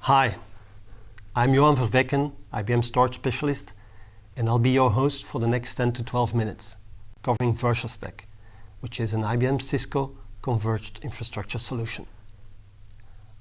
Hi, I'm Johan Vervekken, IBM Storage Specialist, and I'll be your host for the next 10 to 12 minutes, covering VersaStack, which is an IBM Cisco converged infrastructure solution.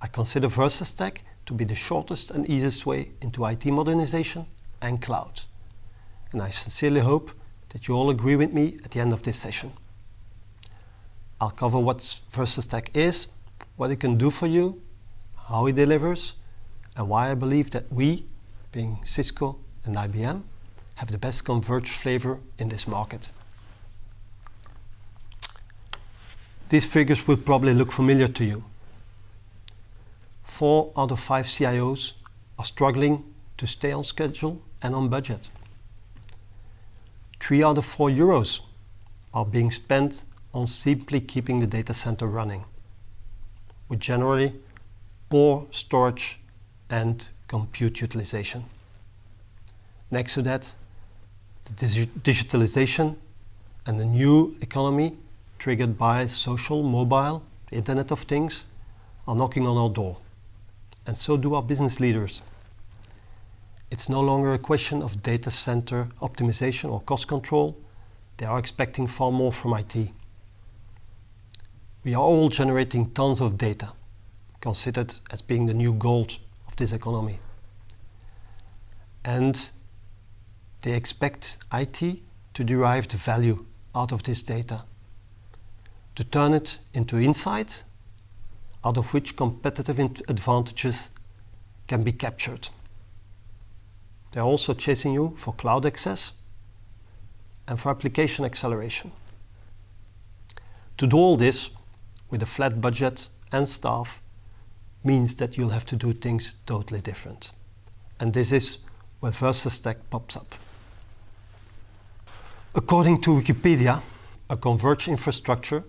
I consider VersaStack to be the shortest and easiest way into IT modernization and cloud. And I sincerely hope that you all agree with me at the end of this session. I'll cover what VersaStack is, what it can do for you, how it delivers, and why I believe that we, being Cisco and IBM, have the best converged flavor in this market. These figures will probably look familiar to you. 4 out of 5 CIOs are struggling to stay on schedule and on budget. 3 out of 4 euros are being spent on simply keeping the data center running, with generally poor storage and compute utilization. Next to that, the digitalization and the new economy triggered by social, mobile, the Internet of Things are knocking on our door. And so do our business leaders. It's no longer a question of data center optimization or cost control. They are expecting far more from IT. We are all generating tons of data, considered as being the new gold of this economy. And they expect IT to derive the value out of this data, to turn it into insight, out of which competitive advantages can be captured. They're also chasing you for cloud access and for application acceleration. To do all this with a flat budget and staff means that you'll have to do things totally different. And this is where VersaStack pops up. According to Wikipedia, a converged infrastructure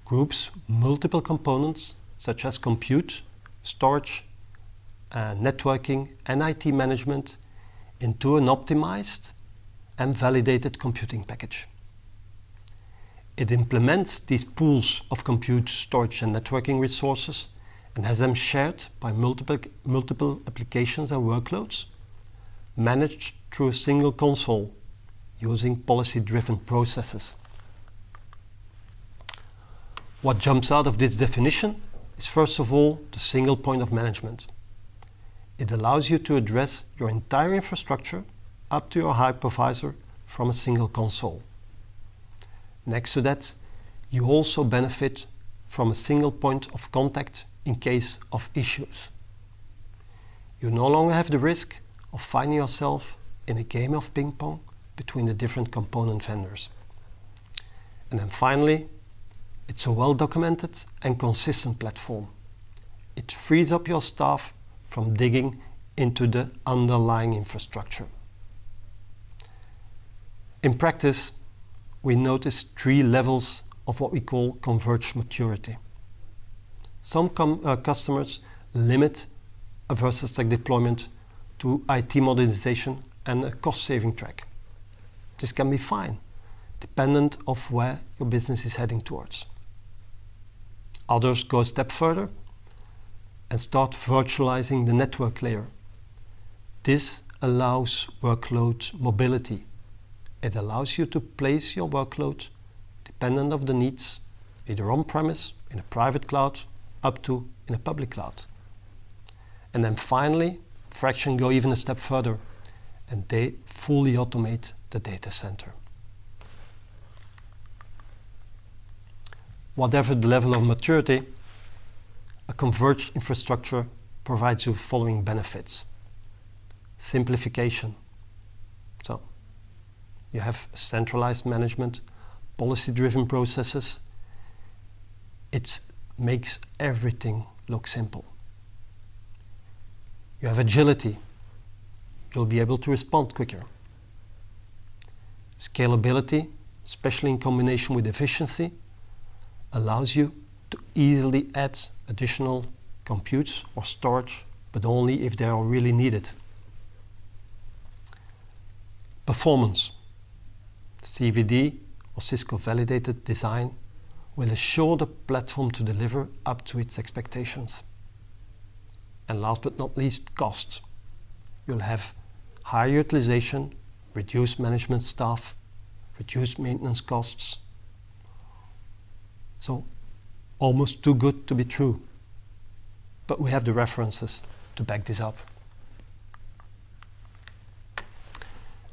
groups multiple components such as compute, storage, networking, and IT management into an optimized and validated computing package. It implements these pools of compute, storage, and networking resources and has them shared by multiple applications and workloads, managed through a single console using policy-driven processes. What jumps out of this definition is first of all the single point of management. It allows you to address your entire infrastructure up to your hypervisor from a single console. Next to that, you also benefit from a single point of contact in case of issues. You no longer have the risk of finding yourself in a game of ping pong between the different component vendors. And then finally, it's a well-documented and consistent platform. It frees up your staff from digging into the underlying infrastructure. In practice, we notice 3 levels of what we call converged maturity. Some customers limit a VersaStack deployment to IT modernization and a cost-saving track. This can be fine, dependent on where your business is heading towards. Others go a step further and start virtualizing the network layer. This allows workload mobility. It allows you to place your workload dependent on the needs, either on-premise, in a private cloud, up to in a public cloud. And then finally, Fraction go even a step further and they fully automate the data center. Whatever the level of maturity, a converged infrastructure provides you following benefits. Simplification. So, you have centralized management, policy-driven processes. It makes everything look simple. You have agility. You'll be able to respond quicker. Scalability, especially in combination with efficiency, allows you to easily add additional compute or storage, but only if they are really needed. Performance. CVD or Cisco validated design will assure the platform to deliver up to its expectations. And last but not least, cost. You'll have higher utilization, reduced management staff, reduced maintenance costs. So almost too good to be true. But we have the references to back this up.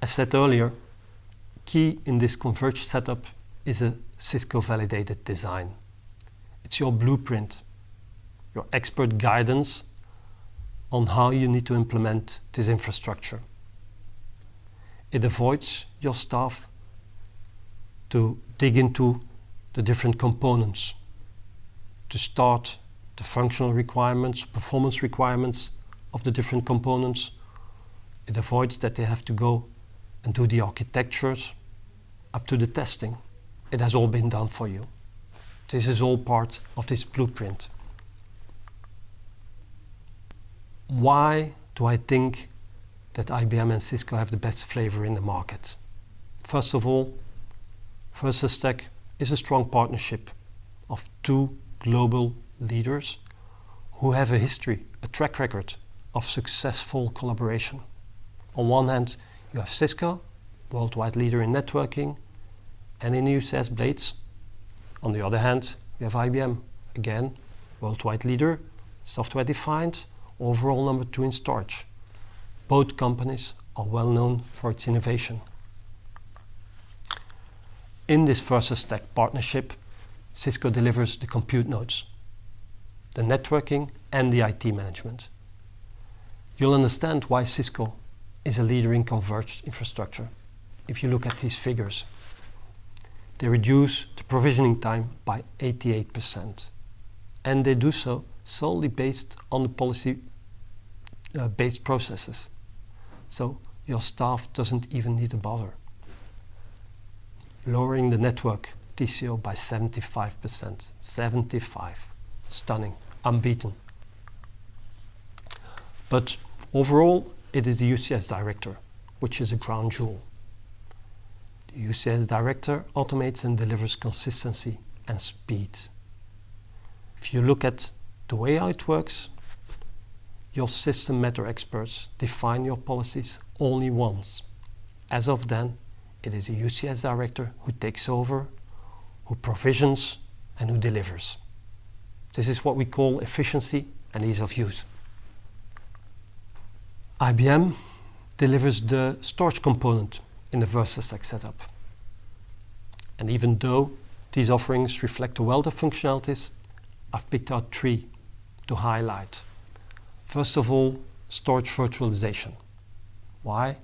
As said earlier, key in this converged setup is a Cisco validated design. It's your blueprint, your expert guidance on how you need to implement this infrastructure. It avoids your staff to dig into the different components, to start the functional requirements, performance requirements of the different components. It avoids that they have to go and do the architectures up to the testing. It has all been done for you. This is all part of this blueprint. Why do I think that IBM and Cisco have the best flavor in the market? First of all, VersaStack is a strong partnership of two global leaders who have a history, a track record of successful collaboration. On one hand, you have Cisco, worldwide leader in networking and in UCS blades. On the other hand, you have IBM, again, worldwide leader, software-defined, overall number 2 in storage. Both companies are well known for its innovation. In this VersaStack partnership, Cisco delivers the compute nodes, the networking and the IT management. You'll understand why Cisco is a leader in converged infrastructure if you look at these figures. They reduce the provisioning time by 88%, and they do so solely based on the policy-based processes. So your staff doesn't even need to bother. Lowering the network TCO by 75%. 75. Stunning. Unbeaten. But overall, it is the UCS Director, which is a crown jewel. The UCS Director automates and delivers consistency and speed. If you look at the way how it works, your system matter experts define your policies only once. As of then, it is a UCS Director who takes over, who provisions, and who delivers. This is what we call efficiency and ease of use. IBM delivers the storage component in the VersaStack setup. And even though these offerings reflect a wealth of functionalities, I've picked out 3 to highlight. First of all, storage virtualization. Why?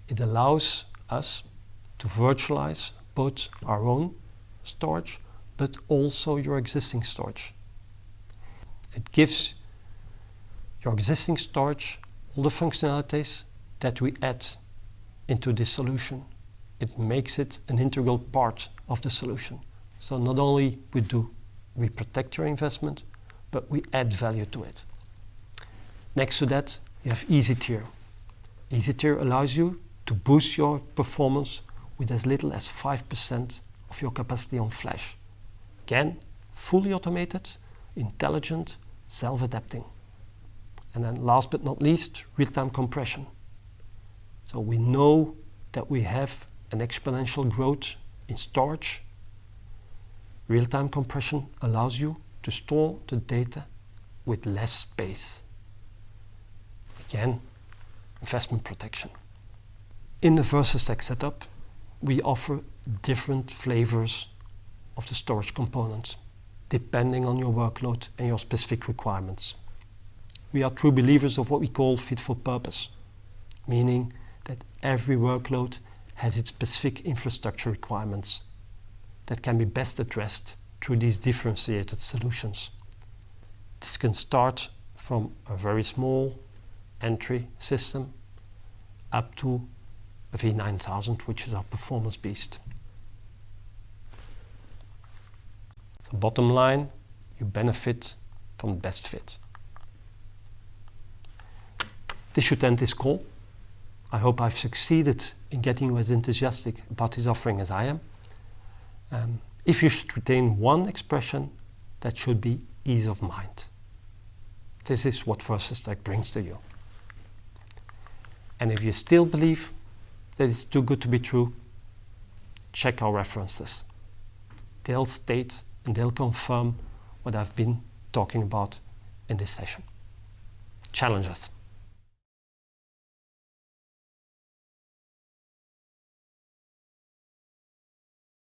It allows us to virtualize both our own storage, but also your existing storage. It gives your existing storage all the functionalities that we add into this solution. It makes it an integral part of the solution. So not only we protect your investment, but we add value to it. Next to that, you have Easy Tier. Easy Tier allows you to boost your performance with as little as 5% of your capacity on flash. Again, fully automated, intelligent, self-adapting. And then last but not least, real-time compression. So we know that we have an exponential growth in storage. Real-time compression allows you to store the data with less space. Again, investment protection. In the VersaStack setup, we offer different flavors of the storage component, depending on your workload and your specific requirements. We are true believers of what we call fit for purpose, meaning that every workload has its specific infrastructure requirements that can be best addressed through these differentiated solutions. This can start from a very small entry system up to a V9000, which is our performance beast. So bottom line, you benefit from the best fit. This should end this call. I hope I've succeeded in getting you as enthusiastic about this offering as I am. If you should retain one expression, that should be ease of mind. This is what VersaStack brings to you. And if you still believe that it's too good to be true, check our references. They'll state and they'll confirm what I've been talking about in this session. Challenge us.